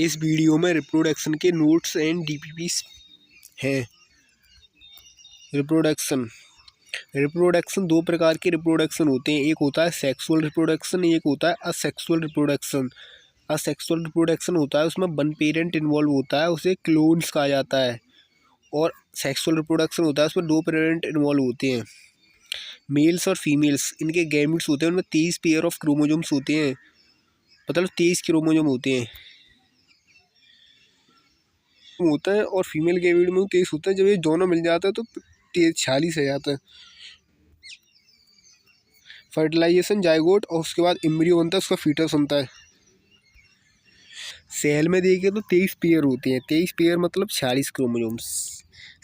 इस वीडियो में रिप्रोडक्शन के नोट्स एंड डीपीपीस हैं। रिप्रोडक्शन दो प्रकार के रिप्रोडक्शन होते हैं, एक होता है सेक्सुअल रिप्रोडक्शन, एक होता है असेक्सुअल रिप्रोडक्शन। असेक्सुअल रिप्रोडक्शन होता है उसमें वन पेरेंट इन्वॉल्व होता है, उसे क्लोन्स कहा जाता है। और सेक्सुअल रिप्रोडक्शन होता है उसमें दो पेरेंट इन्वॉल्व होते हैं, मेल्स और फीमेल्स। इनके गैमेट्स होते हैं, उनमें 23 पेयर ऑफ क्रोमोजोम्स होते हैं, मतलब 23 क्रोमोजोम होते हैं होता है और फीमेल गैमेट में 23 होता है। जब ये दोनों मिल जाता है तो 46 हो जाता है। फर्टिलाइजेशन, जाइगोट, और उसके बाद एम्ब्रियो बनता है, उसका फीटस बनता है। सेल में देखें तो 23 पेयर होते हैं, 23 पेयर मतलब 46 क्रोमोजोम्स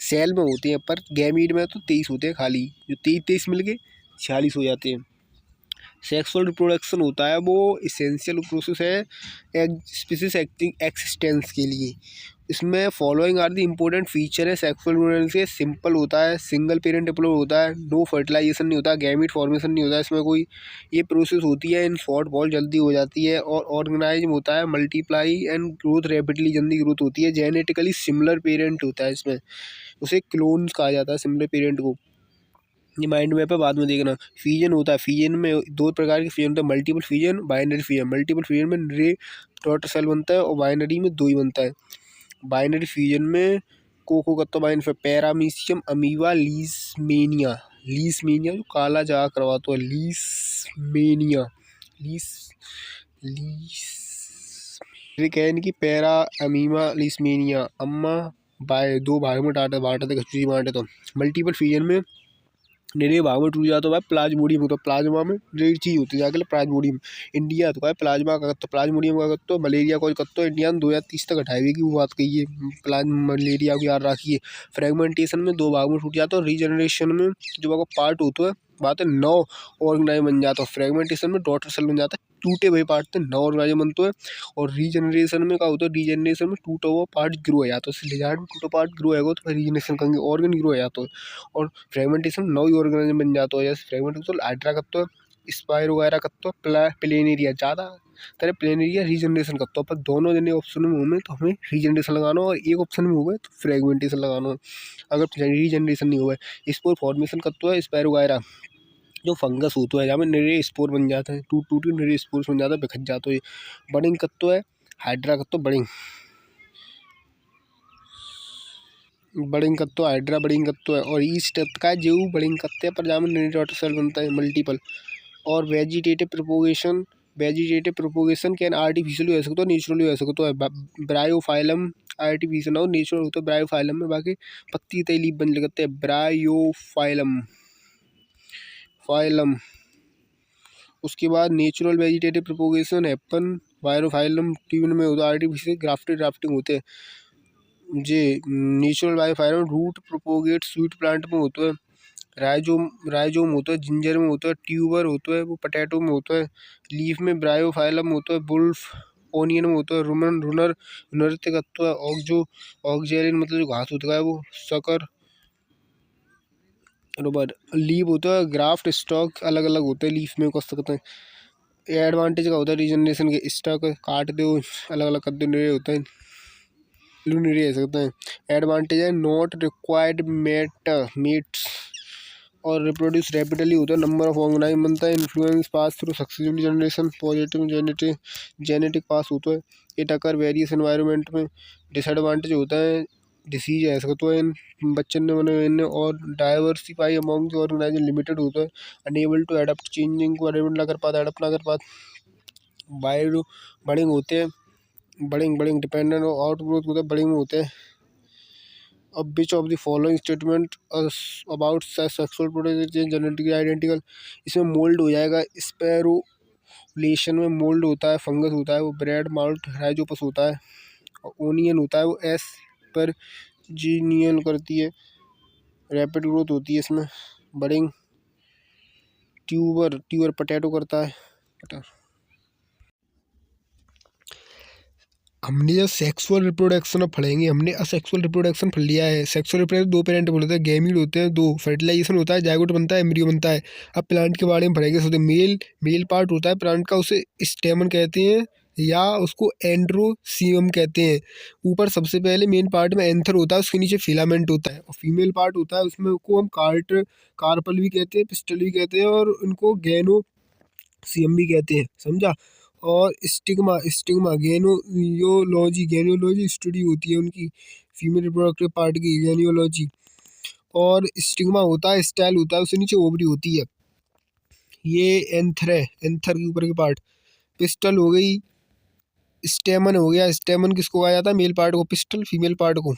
सेल में होते हैं, पर गैमीट में तो 23 होते हैं खाली, जो 23 मिल के 46 हो जाते हैं। सेक्सुअल रिप्रोडक्शन होता है वो इसेंशियल प्रोसेस है एक स्पीसीज एक्सिस्टेंस के लिए। इसमें following are the important feature है सेक्सुअल रिप्रोडक्शन के। सिंपल होता है, सिंगल पेरेंट डिप्लॉय होता है, नो फर्टिलाइजेशन नहीं होता, गैमीट फॉर्मेशन नहीं होता इसमें कोई। ये प्रोसेस होती है इन शॉर्ट बहुत जल्दी हो जाती है, और ऑर्गेनाइज्म होता है, मल्टीप्लाई एंड ग्रोथ रैपिडली, जल्दी ग्रोथ होती है। जेनेटिकली सिमिलर पेरेंट होता है इसमें, उसे क्लोन्स कहा जाता है सिमिलर पेरेंट को। ये माइंड मैप है, बाद में देखना। फ्यूजन होता है, फ्यूजन में दो प्रकार के फ्यूजन होता है, multiple fusion, binary fusion. Multiple fusion में रे डॉटर सेल बनता है और बाइनरी में 2 ही बनता है। बाइनरी फ्यूजन में कोकोकत्तो बाइन पैरामीशियम अमीबा लीसमेनिया जो काला जा करवाता है, लीसमेनिया कैन की पैरा अमीमा लीसमेनिया अम्मा बाय 2 भाग में बांटते खचूसी बांटे। तो मल्टीपल फ्यूजन में निरे भाग में टूट जाता है प्लाज्मोडियम होता है, प्लाज्मा में रेड चीज होती है जाके प्लाज्मोडियम। इंडिया तो है प्लाज्मा का तो प्लाज्मोडियम का तो मलेरिया को तो इंडिया में 2030 तक हटाएगी की वो बात कही है। मलेरिया को याद रखिए। फ्रेगमेंटेशन में 2 भाग में टूट जाता है, और रीजनरेशन में जो पार्ट होता है बात है 9 ऑर्गेनाइज बन जाता है। फ्रेगमेंटेशन में डॉटर सेल बन जाता है, टूटे हुए पार्ट से 9 ऑर्गेनाइज बनते हैं। और रीजनरेशन में क्या होता है, रीजनरेशन में टूटा हुआ पार्ट ग्रो हो जाता है। लिजार्ड में टूटा पार्ट ग्रो होगा तो रीजनरेशन करेंगे, ऑर्गन ग्रो हो जाता है। और फ्रेगमेंटेशन 9 ही ऑर्गेनाइज बन जाता है, जैसे फ्रेगमेंटेशन हाइड्रा करते हो, स्पाइरो वगैरह करते हो, प्लेनेरिया ज़्यादा तरह प्लेनेरिया रीजनरेशन करते हो। पर दोनों जने ऑप्शन में होंगे तो हमें रीजनरेशन लगाना हो, और एक ऑप्शन में होगा तो फ्रेगमेंटेशन लगाना हो। अगर रीजनरेशन नहीं हुआ है, स्पोर फॉर्मेशन करते हो, स्पाइरो वगैरह जो फंगस होता है जहाँ में निरे स्पोर बन जाते हैं, टूट के निरे स्पोर बन जाता है, बिखर जाता है। बडिंग कत्तो है, हाइड्रा कत्तो बडिंग कत्तो हाइड्रा बडिंग कत्तो है। और ईस्ट का जो बडिंग कत्ते पर जहाँ में निरे डॉटर सेल बनता है मल्टीपल। और वेजिटेटिव प्रोपोगेशन कैन आर्टिफिशियली हो सकता है, नेचुरली हो सकता है। ब्रायोफाइलम आर्टिफिशियल और नेचुरल होता है ब्रायोफाइलम में, बाकी पत्ती तय लीफ बन लगते हैं ब्रायोफाइलम फाइलम। उसके बाद natural vegetative propagation happen Bryophyllum ट्यून में होता है, आर्टिफिशियल ग्राफ्टिंग होते हैं। जे natural Bryophyllum root propagate sweet plant में होता है, राइजोम होता है, जिंजर में होता है, ट्यूबर होता है वो पोटैटो में होता है, लीफ में ब्रायोफाइलम होता है, बुल्फ ओनियन में होता है, रुनर नृत्य करता है, ऑक्जेलिन मतलब जो घास होता है वो सकर बराबर। लीफ होता है, ग्राफ्ट स्टॉक अलग अलग होते हैं लीफ में कर सकते हैं। एडवांटेज का होता है रीजनरेशन के, स्टॉक काट दो अलग अलग कर दो, निरे होते हैं निरे रह सकते हैं। एडवांटेज है नॉट रिक्वायर्ड मेट्स और रिप्रोड्यूस रैपिडली होता है, नंबर ऑफ ऑर्गेनाइज बनता है। Influence pass through successive generation, positive genetic pass होता है। इट अकर वेरियस एनवायरनमेंट में। डिसएडवांटेज होता है डिसीज है सकता है इन बच्चन ने बने, और diversify among the organisation limited होता है। अनेबल टू अडेप्ट चेंजिंग को अडेप्ट ना कर पाते। बायो बडिंग होते हैं, बडिंग डिपेंडेंट आउट ग्रोथ होता है, बडिंग में होते हैं। अब which of the following statement about sexual product genetically identical. इसमें मोल्ड हो जाएगा, स्पेरुलेशन में मोल्ड होता है, फंगस होता है वो, ब्रेड माउल्ट राइजोपस होता है, और ओनियन होता है वो एस पर जीनियन करती है, रैपिड ग्रोथ होती है इसमें। बडिंग ट्यूबर पोटैटो करता है। हमने जब सेक्सुअल रिप्रोडक्शन अब पढ़ेंगे, हमने असेक्सुअल रिप्रोडक्शन पढ़ लिया है। सेक्सुअल रिप्रोडक्शन 2 पेरेंट बोलते हैं, गैमीट होते हैं 2, फर्टिलाइजेशन होता है, जाइगोट बनता है, एम्ब्रियो बनता है। अब प्लांट के बारे में पढ़ेंगे। मेल पार्ट होता है प्लांट का, उसे स्टेमन कहते हैं, या उसको एंड्रोसियम कहते हैं। ऊपर सबसे पहले मेन पार्ट में एंथर होता है, उसके नीचे फिलामेंट होता है, और फीमेल पार्ट होता है उसमें को हम कार्पल भी कहते हैं, पिस्टल भी कहते हैं, और उनको गैनोसियम भी कहते हैं, समझा। और स्टिग्मा स्टिग्मा गेनियोलॉजी स्टडी होती है उनकी, फीमेल रिप्रोडक्टिव पार्ट की गेनियोलॉजी। और स्टिग्मा होता है, स्टाइल होता है, उसके नीचे ओवरी होती है। ये एंथर है, एंथर के ऊपर की पार्ट। पिस्टल हो गई, स्टेमन हो गया। स्टेमन किसको कहा जाता है? मेल पार्ट को। पिस्टल फीमेल पार्ट को।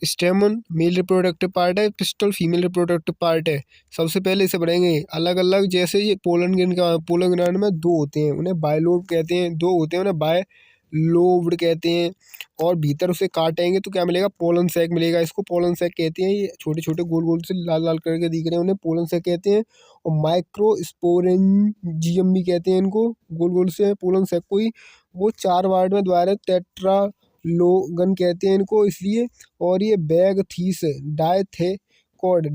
स्टेमन मेल रिप्रोडक्टिव पार्ट है, पिस्टल फीमेल रिप्रोडक्टिव पार्ट है। सबसे पहले इसे पढ़ेंगे अलग अलग। जैसे ये पोलन ग्रैंड में दो होते हैं, उन्हें बायलोब कहते हैं। दो होते हैं उन्हें बायलोब्ड कहते हैं। और भीतर उसे काटेंगे तो क्या मिलेगा? पोलन सैक मिलेगा। इसको पोलन सैक कहते हैं। ये छोटे छोटे गोल गोल से लाल लाल करके दिख रहे हैं, उन्हें पोलन सैक कहते हैं। और माइक्रोस्पोरेंजियम भी कहते हैं इनको, गोल गोल से पोलन सैक को ही। वो 4 वार्ड में द्वारा टेट्रालोगन कहते हैं इनको इसलिए। और ये बैग थीस डायथेकॉड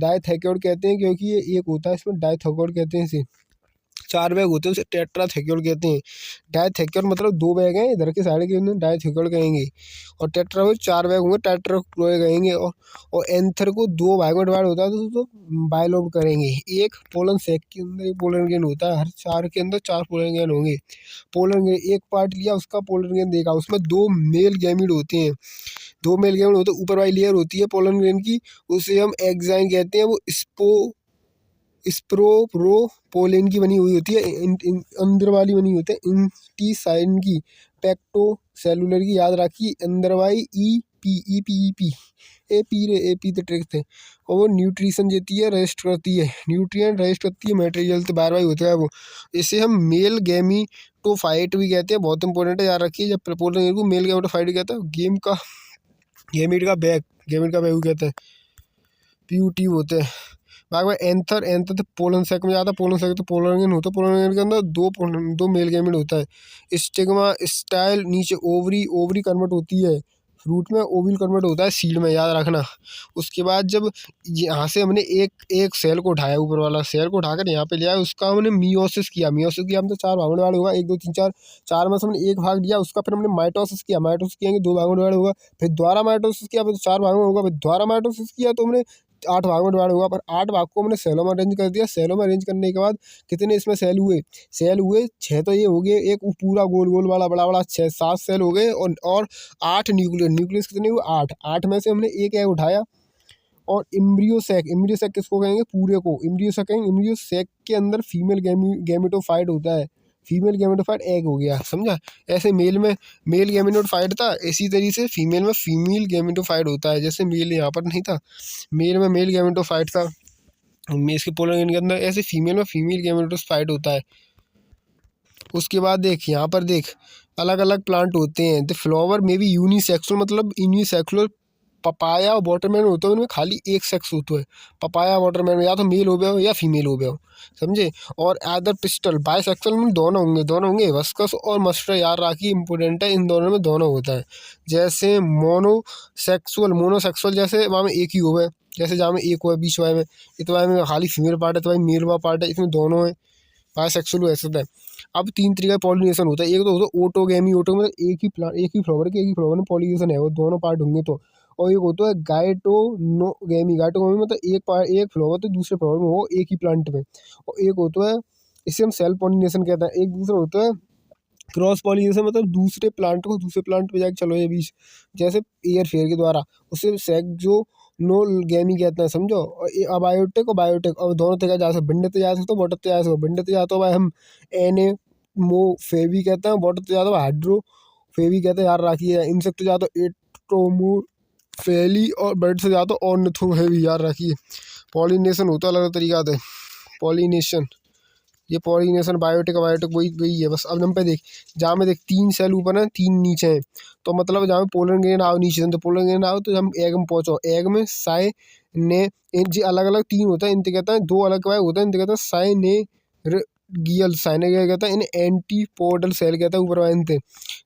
कहते हैं, क्योंकि ये एक होता है इसमें डायथेकॉड कहते हैं इसे। 4 बैग होते हैं उसे टेट्राथेक्योड कहते हैं। डायथेक्योड मतलब 2 बैग हैं, इधर के साइड के उन्हें डायथेक्योड कहेंगे। और टेट्रा में 4 बैग होंगे, टेट्राक्लोइड कहेंगे। और एंथर को 2 भाग में डिवाइड होता है तो बायलोब करेंगे। एक पोलन सैक के अंदर एक पोलन ग्रेन होता है, हर 4 के अंदर 4 पोलन ग्रेन होंगे। पोलन ग्रेन एक पार्ट लिया, उसका पोलन ग्रेन देखा, उसमें 2 मेल गैमीड होते हैं। 2 मेल गैमीड होते हैं, ऊपर वाली लेयर होती है पोलन ग्रेन की, उसे हम एग्जाइन कहते हैं। वो स्प्रोपोलिन की बनी हुई होती है, अंदर वाली बनी होती है इंटीसाइन की, पैक्टो सेलुलर की, याद रखिए। अंदर वाली ए पी तो ट्रिक थे। और वो न्यूट्रिशन देती है, रेस्ट करती है, न्यूट्रिएंट रेस्ट करती है, मटेरियल तो बार बार होता है वो। इसे हम मेल गैमीटोफाइट भी कहते हैं, बहुत इंपॉर्टेंट है, याद रखिए। जब प्रपोजल को मेल गैमीटोफाइट कहता है। गैमीट का बैग कहते हैं, प्यूटी होते हैं। बाद में एंथर तो पोलन सैक में जाता है। पोलन सैक तो पोलन होता है, पोलन के अंदर दो मेल गैमेट होता है। स्टिग्मा स्टाइल नीचे ओवरी कन्वर्ट होती है, फ्रूट में ओविल कन्वर्ट होता है सीड में, याद रखना। उसके बाद जब यहाँ से हमने एक सेल को उठाया, ऊपर वाला सेल को उठाकर यहाँ पे लिया, उसका हमने मियोसिस किया हम तो 4 भागों में डिवाइड होगा, 1 2 3 4। 4 में से हमने एक भाग लिया उसका, फिर हमने माइटोसिस किया, माइटोसिस किएंगे 2 भागों में डिवाइड होगा। फिर दोबारा माइटोसिस किया, फिर 4 भागों में होगा। फिर दोबारा माइटोसिस किया तो हमने 8 भागों में डिवाइड होगा। पर 8 भाग को हमने सेलों में अरेंज कर दिया। सेलों में अरेंज करने के बाद कितने इसमें सेल हुए? 6 तो ये हो गए। एक पूरा गोल गोल वाला बड़ा बड़ा 6-7 सेल हो गए। और 8 न्यूक्लियस कितने हुए? 8 में से हमने एक एग उठाया। और इम्ब्रियो सैक किसको कहेंगे? पूरे को इम्ब्रियो सैक कहेंगे। इम्ब्रियो सैक के अंदर फीमेल गैमेटोफाइट होता है, फीमेल गैमेटोफाइट एग हो गया, समझा। ऐसे मेल में मेल गैमेटोफाइट था, इसी तरीके से फीमेल में फीमेल गैमेटोफाइट होता है। जैसे मेल यहाँ पर नहीं था, मेल में मेल गैमेटोफाइट था इसके पोलन के अंदर, ऐसे फीमेल में फीमेल गैमेटोफाइट होता है। उसके बाद देख यहाँ पर देख, अलग अलग प्लांट होते हैं। द फ्लावर में भी यूनिसेक्सुअल, मतलब यूनिसेक्सुअल। पपाया और वाटरमेलन होता है, उनमें खाली एक सेक्स होता है। पपाया वाटरमेलन या तो मेल हो गया हो या फीमेल हो गया हो, समझे। और अदर पिस्टल बाइसेक्सुअल में दोनों होंगे। वस्कस और मस्टर, यार राखी इंपॉर्टेंट है, इन दोनों में दोनों होता है। जैसे मोनोसेक्सुअल जैसे वहाँ में एक ही हो गए, जैसे जहाँ में एक हुआ बीच वाले में, इतवाई में खाली फीमेल पार्ट है, इतवाई मेल वाला पार्ट है, इसमें दोनों है। बाइसेक्सुअल ऐसा होता है। अब 3 तरीके का पॉलिनेशन होता है। एक तो होता है ओटोगैमी, मतलब एक ही फ्लावर में पॉलिनेशन है, वो दोनों पार्ट होंगे तो। और एक होता है गाइटोनोगैमी मतलब एक फ्लावर तो दूसरे फ्लावर में हो, एक ही प्लांट में। और एक होता है, इसे हम सेल्फ पॉलिनेशन कहते हैं। एक दूसरा होता है क्रॉस पॉलिनेशन, मतलब दूसरे प्लांट को दूसरे प्लांट पे जाके चलो ये बीच, जैसे एयर फेयर के द्वारा, उसे सेक्सोनोगैमी कहते हैं, समझो। और अबायोटिक और बायोटिक, और दोनों तरीके जा सकते, भिंड जा सकते हो, बॉटल जा सकते हो। भिंड जाते हो भाई हम एनेमोफेवी कहते हैं, बॉटल जाते हो हाइड्रोफेवी कहते हैं, याद रखिए। इंसेक्ट जाते हो एट्रोमोफेली, और बर्ड से जाते हो ऑर्निथोफेवी, याद रखिए। पॉलिनेशन होता है अलग अलग तरीका से, पॉलिनेशन। ये पॉलिनेशन बायोटिक वही है बस। अब नंबर पे देख, जहाँ में देख 3 सेल ऊपर है, 3 नीचे हैं, तो मतलब जहाँ में पोलन ग्रेन आओ नीचे से, तो पोलन ग्रेन आओ तो हम एग में पहुँचो। एग में साइ ने जी अलग अलग 3 होता है, इनके कहता है 2 अलग होता है, इनके कहता है साइनेगियल कहता है, इन्हें एंटीपोडल सेल कहता है ऊपर वाले इनते।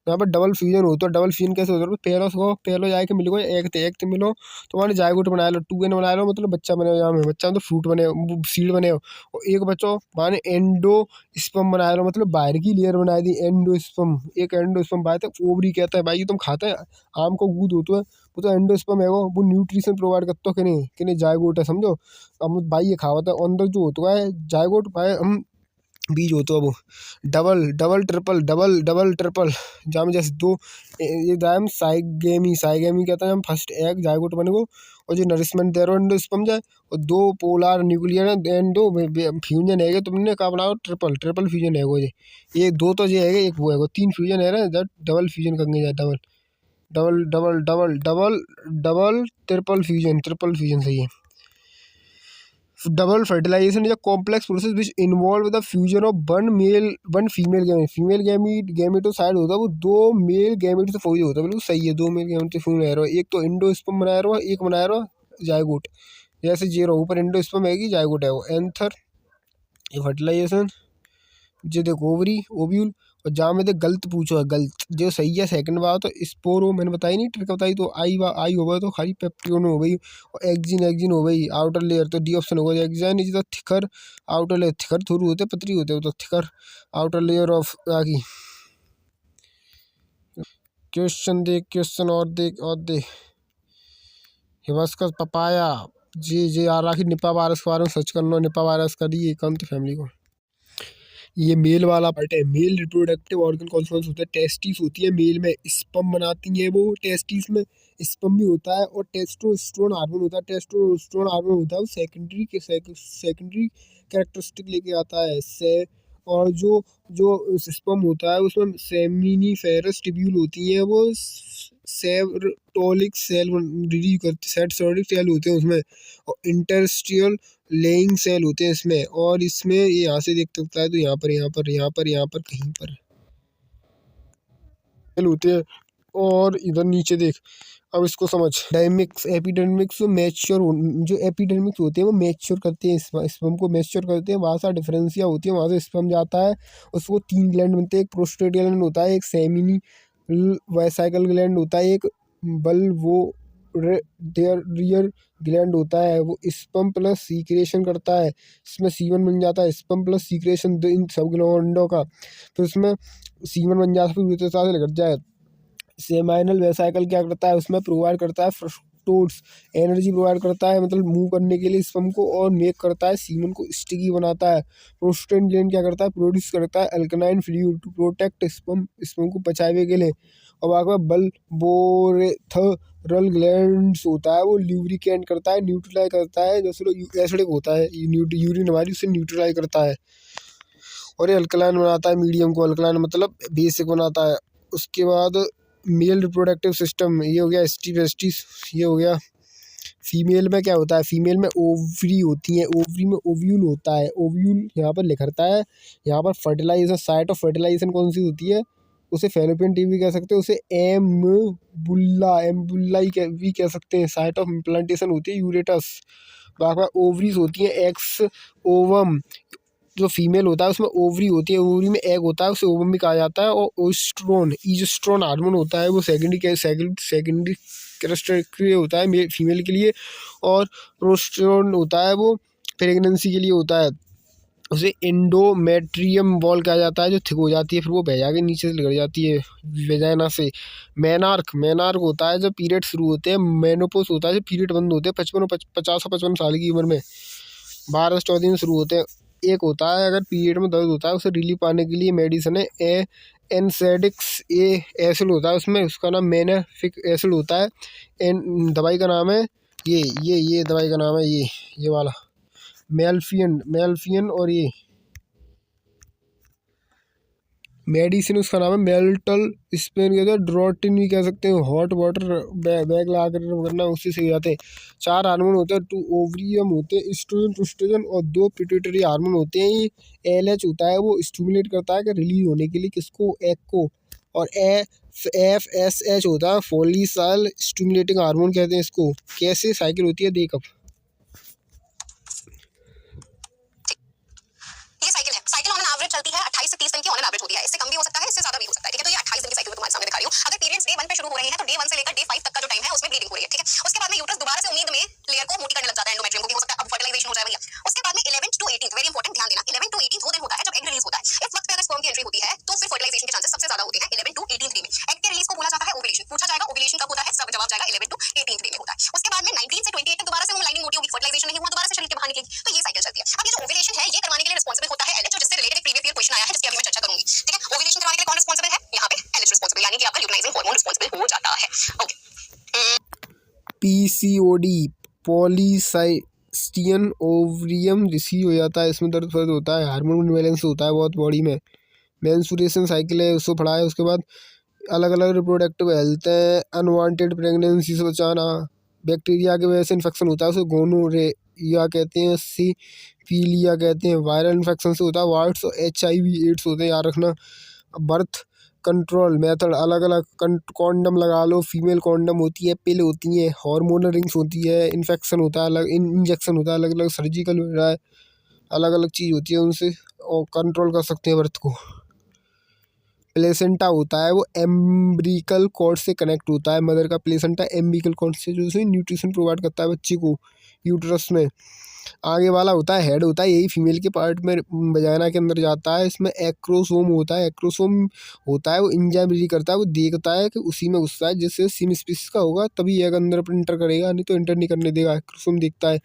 यहाँ पर डबल फ्यूजन होता है। डबल फ्यूजन कैसे होता है, पहलो जाके मिलो एक तो मिलो तो माने जायगोट बना लो, 2n बना लो मतलब बच्चा बने, यहाँ में बच्चा मतलब फ्रूट बने, सीड बने हो, और एक बच्चों माने एंडो स्पम बना लो मतलब बाहर की लेयर बना दी एंडो स्पम। एक एंडो स्पम बात है ओवरी कहता है भाई, तुम खाते हैं आम को गूद होता है वो तो एंडो स्पम है, वो न्यूट्रिशन प्रोवाइड करता है कि नहीं जायगोट है समझो। अब भाई ये खावत है अंदर जो होता है जायगोट भाई हम बीज होता है वो double double triple double double triple जहाँ में जैसे दो ये दाम साइगेमी कहता है, हम फर्स्ट एग जायगोट बने को और जो नरिशमेंट दे रहे हो एंडोस्पर्म जाए और दो पोलर न्यूक्लियर एंड दो फ्यूजन है तुमने कहा बनाओ ट्रिपल ट्रिपल फ्यूजन है वो ये दो तो ये है एक वो है वो तीन फ्यूजन है ना डबल फ्यूजन करने जाए double double double double double double triple fusion सही है। Double fertilisation is a complex process which involve the fusion of one female gamete. Female gametocyte होता है वो दो मेल गैमेट से फौजी होता है, बिल्कुल सही है, दो मेल गैमेट से फूल रहा है, एक तो एंडोस्पर्म बनाया रहा है, एक बनाया रहा जायगोट, जैसे जीरो ऊपर एंडोस्पर्म है जायगोट है वो एंथर। ये फर्टिलाइजेशन जो देखो ओवरी ओव्यूल, और जहाँ में गलत पूछो है गलत जो सही है सेकंड बात तो स्पोरो मैंने बताई नहीं ट्रिक बताई तो आई हो गया तो खाली पेप्टियोन हो गई, और एक्जिन हो गई आउटर लेयर तो डी ऑप्शन हो गया। Exine is the thicker outer layer, thicker थोड़ी होते पतली होते हो तो थिकर आउटर लेयर ऑफ आगे। क्वेश्चन और देख हिबिस्कस पपाया जी आ रहा निपा वायरस के बारे में सर्च करना, निपा वायरस का दी एकांत फैमिली को। ये मेल वाला पार्ट है, मेल रिप्रोडक्टिव ऑर्गन कौन कौन से होते हैं, टेस्टिस होती है मेल में, स्पर्म बनाती है वो, टेस्टिस में स्पर्म भी होता है और टेस्टोस्टेरोन हार्मोन होता है, टेस्टोस्टेरोन हार्मोन होता है वो सेकेंडरी कैरेक्टरिस्टिक लेके आता है से। और जो जो स्पर्म होता है उसमें सेमिनिफेरस ट्यूब्यूल होती है वो सेरोटोनिक सेल रिलीव करती सेरोटोनिक सेल होते हैं उसमें, और इंटरस्टियल लेइंग सेल होते हैं इसमें, और इसमें ये यहाँ से देख सकता है तो यहाँ पर कहीं पर सेल होते हैं। और इधर नीचे देख अब इसको समझ डायमिक्स एपिडर्मिक्स मैच्योर जो एपिडर्मिक्स होते हैं वो मैच्योर करते हैं स्पर्म को मैच्योर करते हैं, वहाँ से डिफरेंसिया होती है, वहाँ से स्पर्म जाता है उसको तीन ग्लैंड बनते हैं, एक प्रोस्टेट ग्लैंड होता है, एक सेमिनी वेसाइकल ग्लैंड होता है, एक बल्वोरेडियर ग्लैंड होता है, वो स्पर्म प्लस सीक्रेशन करता है, इसमें सीवन बन जाता है, स्पर्म प्लस सीक्रेशन इन सब ग्लैंडों का, फिर उसमें सीवन बन जाता है, फिर साथ लग जाए। सेमाइनल वेसाइकल क्या करता है उसमें प्रोवाइड करता है फ्रक्टोज एनर्जी प्रोवाइड करता है मतलब मूव करने के लिए स्पर्म को, और मेक करता है सीमन को स्टिकी बनाता है। प्रोस्टेट ग्लैंड क्या करता है प्रोड्यूस करता है अल्कनाइन फ्लूइड टू प्रोटेक्ट स्पर्म को बचाने के लिए। और बाकी बल्बोरेथरल ग्लैंड्स होता है वो ल्यूब्रिकेंट करता है न्यूट्रलाइज करता है, जैसे एसिडिक होता है यूरिन हमारी उससे न्यूट्रलाइज करता है, और ये अल्कलाइन बनाता है मीडियम को, अल्कलाइन मतलब बेसिक बनाता है। उसके बाद मेल रिप्रोडक्टिव सिस्टम ये हो गया एस्टिस ये हो गया। फीमेल में क्या होता है, फीमेल में ओवरी होती है, ओवरी में ओव्यूल होता है, ओव्यूल यहाँ पर लिखता है, यहाँ पर फर्टिलाइजेशन साइट ऑफ फर्टिलाइजेशन कौन सी होती है उसे फैलोपियन ट्यूब भी कह सकते हैं, उसे एम्बुल्ला भी कह सकते हैं, साइट ऑफ इम्प्लांटेशन होती है यूरेटस। बाकी ओवरीज होती है एक्स ओवम, जो फीमेल होता है उसमें ओवरी होती है, ओवरी में एग होता है उसे ओवम भी कहा जाता है, और ओस्ट्रोन ईस्ट्रोन हार्मोन होता है वो सेकेंडरी कैरेक्टरिस्टिक होता है फीमेल के लिए, और प्रोस्टेरोन होता है वो प्रेगनेंसी के लिए होता है, उसे एंडोमेट्रियम बॉल कहा जाता है जो थिक हो जाती है फिर वो भेजा के नीचे से लग जाती है वेजाइना से। मेनार्क होता है जब पीरियड शुरू होते हैं, मेनोपोज होता है जब पीरियड बंद होते हैं 50 साल की उम्र में, 12 से 14 दिन शुरू होते हैं। एक होता है अगर पीरियड में दर्द होता है उसे रिलीफ पाने के लिए मेडिसिन है एनसेडिक्स ए एसिड होता है उसमें, उसका नाम मेनाफिक एसिड होता है, दवाई का नाम है ये दवाई का नाम है ये वाला मेल्फियन और ये मेडिसिन उसका नाम है मेल्टल स्पेन कहते हैं, ड्रोटिन भी कह सकते हैं, हॉट वाटर बैग ला कर करना उसी से जाते हैं। 4 हार्मोन होते हैं, 2 ओवरियम होते हैं एस्ट्रोजन प्रोस्टेजन और 2 पिट्यूटरी हार्मोन होते हैं। ये LH होता है वो स्टिमुलेट करता है कि रिलीज होने के लिए किसको एग को, और FSH होता है फोलिकल स्टिमुलेटिंग हार्मोन कहते हैं इसको। कैसे साइकिल होती है देख अब ये साइकिल है, साइकिल ऑन एन एवरेज चलती है 28 से 30 दिन की ऑन एन एवरेज होती है, इससे कम भी हो सकता है इससे ज्यादा भी हो सकता है, ठीक है। तो ये 28 दिन की साइकिल में तुम्हारे सामने शुरू हो रही है तो डे 1 से लेकर डे 5 तक का जो टाइम है उसमें ब्लीडिंग हो रही है, ठीक है। उसके बाद में यूट्रस दोबारा से उम्मीद में लेयर को मोटी करने लग जाता है, एंडोमेट्रियम को भी हो सकता है अब फर्टिलाइजेशन हो जाए भैया। उसके बाद में 11th to 18th, very important, ध्यान देना, 11 to 18 वो दिन होता है जब एग रिलीज होता है। इस वक्त पे अगर स्पर्म की एंट्री होती है तो फिर फर्टिलाइजेशन के चांसेस सबसे ज्यादा होते हैं 11 to 18th डे में। एग के रिलीज को बोला जाता है ओव्यूलेशन। पूछा जाएगा ओव्यूलेशन कब होता है, सब जवाब जाएगा 11 to 18th डे में होता है। उसके बाद में 19 से 28 तक दोबारा से वो लाइनिंग मोटी होगी, फर्टिलाइजेशन नहीं हुआ, दोबारा से शरीर के बाहर निकलेगी, तो ये साइकिल चलती है। अब ये जो ओव्यूलेशन है ये करवाने के लिए रिस्पांसिबल होता है एलएच, जिससे रिलेटेड प्रीवियस ईयर क्वेश्चन आया है, जिसकी अभी मैं चर्चा करूंगी, ठीक है। ओव्यूलेशन करवाने के लिए कौन रिस्पांसिबल है, यहाँ पे एलएच रिस्पांसिबल, यानी कि आपका ल्यूटिनाइजिंग हार्मोन रिस्पांसिबल हो जाता है। ओके, पीसीओडी पॉलीसाइस्टियन ओवरियम रिसीव हो जाता है, इसमें दर्द फर्द होता है, हार्मोन बैलेंस होता है बहुत बॉडी में, मेंस्ट्रुएशन साइकिल है उसको पढ़ा है। उसके बाद अलग अलग रिप्रोडक्टिव हेल्थ है, अनवांटेड प्रेगनेंसी से बचाना, बैक्टीरिया की वजह से इन्फेक्शन होता है उसे गोनोरेया कहते हैं, सिफिलिया कहते हैं, वायरल इन्फेक्शन से होता है, वार्ड्स HIV एड्स होते हैं, याद रखना। बर्थ कंट्रोल मेथड अलग अलग, कॉन्डम लगा लो, फीमेल कॉन्डम होती है, पिल होती है, हार्मोनल रिंग्स होती है, इन्फेक्शन होता है अलग, इंजेक्शन होता है अलग अलग, सर्जिकल हो रहा है, अलग अलग चीज़ होती है, उनसे और कंट्रोल कर सकते हैं बर्थ को। प्लेसेंटा होता है वो एम्ब्रिकल कॉर्ड से कनेक्ट होता है, मदर का प्लेसेंटा एम्ब्रिकल कॉर्ड से जो उसे न्यूट्रिशन प्रोवाइड करता है बच्चे को यूट्रस में। आगे वाला होता है हेड, होता है यही फीमेल के पार्ट में वजाइना के अंदर जाता है, इसमें एक्रोसोम होता है, एक्रोसोम होता है वो एंजाइम रिलीज करता है, वो देखता है कि उसी में घुसता है, जिससे सेम स्पीसीज का होगा तभी एग अंदर पर इंटर करेगा, नहीं तो इंटर नहीं करने देगा। एक्रोसोम देखता है,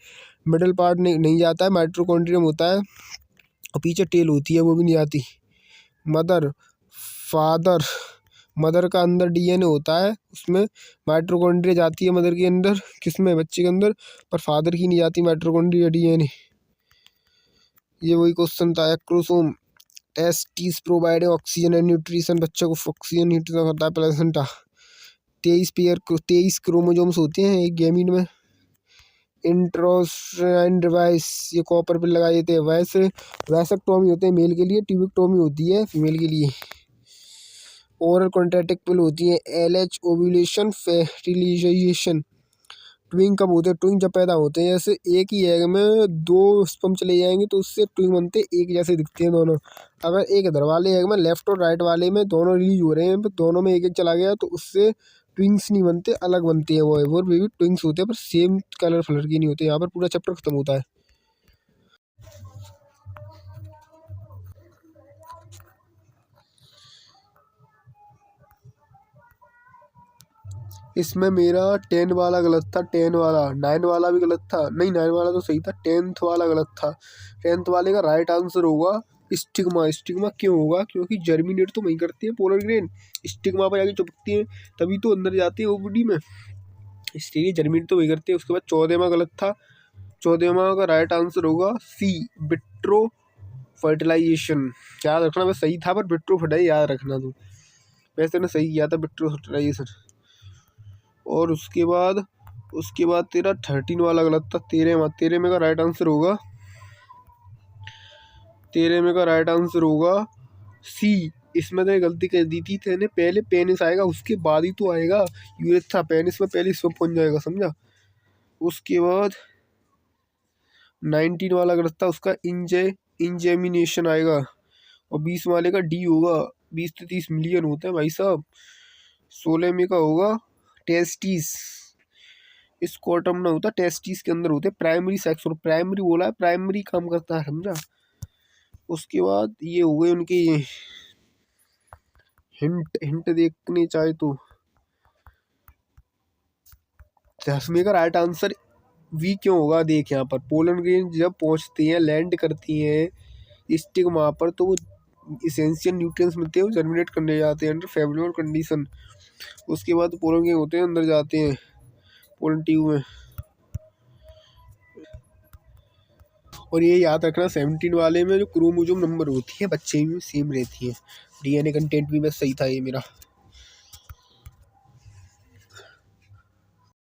मिडल पार्ट नहीं जाता है, माइटोकॉन्ड्रियम होता है और पीछे टेल होती है वो भी नहीं आती। मदर फादर, मदर का अंदर DNA होता है, उसमें माइटोकॉन्ड्रिया जाती है मदर के अंदर, किसमें, बच्चे के अंदर, पर फादर की नहीं जाती माइटोकॉन्ड्रिया DNA। ये वही क्वेश्चन था। Acrosome testis provide oxygen and nutrition, बच्चे को ऑक्सीजन न्यूट्रिशन होता है। प्लेसेंटा 23 क्रोमोजोम्स होते हैं एक गैमीट में। इंट्रोसाइन डिवाइस, ये कॉपर पे लगाए देते हैं। वैसेक्टोमी होते हैं मेल के लिए, ट्यूबेक्टोमी होती है फीमेल के लिए। ओरल कॉन्ट्रेक्टिव होती है। LH ovulation, fertilisation. ट्विंग कब होते हैं, ट्विंग जब पैदा होते हैं, जैसे एक ही एग में 2 स्पर्म चले जाएंगे तो उससे ट्विंग बनते हैं, एक जैसे दिखते हैं दोनों। अगर एक इधर वाले एग में लेफ्ट और राइट वाले में दोनों रिलीज हो रहे हैं, तो दोनों में एक एक चला गया तो उससे ट्विंग्स नहीं बनते, अलग बनते हैं। वो बेबी ट्विंग्स होते हैं पर सेम कलर की नहीं होते। यहाँ पर पूरा चैप्टर खत्म होता है। इसमें मेरा 10 वाला गलत था, 10 वाला, 9 वाला भी गलत था, नहीं 9 वाला तो सही था, 10th वाला गलत था। 10th वाले का राइट आंसर होगा स्टिग्मा। स्टिग्मा क्यों होगा, क्योंकि जर्मिनेट तो वहीं करती है पोलर ग्रेन, स्टिग्मा पर जाके चिपकती है तभी तो अंदर जाती है ओवरी में, इसलिए जर्मिनेट तो वही करती है। उसके बाद 14वां गलत था, 14वां का राइट आंसर होगा C, विट्रो फर्टिलाइजेशन। याद रखना, वैसे सही था पर विट्रो फर्टाइज याद रखना तू, वैसे ने सही किया था विट्रो फर्टिलाइजेशन। और उसके बाद तेरा 13 वाला गलत था, 13 में का राइट आंसर होगा, 13 में का राइट आंसर होगा C। इसमें तो गलती कर दी थी तेने, पहले पेनिस आएगा उसके बाद ही तो आएगा यूरेथ्रा, पेनिस में पहले इसमें पहुंच जाएगा, समझा। उसके बाद 19 वाला गलत था, उसका इंजेमिनेशन आएगा। और 20 वाले का D होगा, 20 से 30 मिलियन होते हैं भाई साहब। 16 में का होगा टेस्टिस, इस क्वार्टर में होता है, टेस्टिस के अंदर होते हैं प्राइमरी सेक्स, और प्राइमरी बोला है, प्राइमरी काम करता है, समझा। उसके बाद ये हो गए उनके ये हिंट देखने चाहे तो 10वें का राइट आंसर V क्यों होगा, देख यहाँ पर पोलन ग्रेन जब पहुंचती हैं, लैंड करती हैं स्टिग्मा पर, तो वो इसेंशियल न्यूट्रिएंट्स मिलते हैं, वो जर्मिनेट करने जाते हैं अंडर फेवरेबल कंडीशन। उसके बाद पोलन ग्रेन होते हैं, अंदर जाते हैं पोलन ट्यूब में। और ये याद रखना 17 वाले में जो क्रोमोसोम नंबर होती है बच्चे में सेम रहती है। DNA कंटेंट भी बस सही था ये मेरा।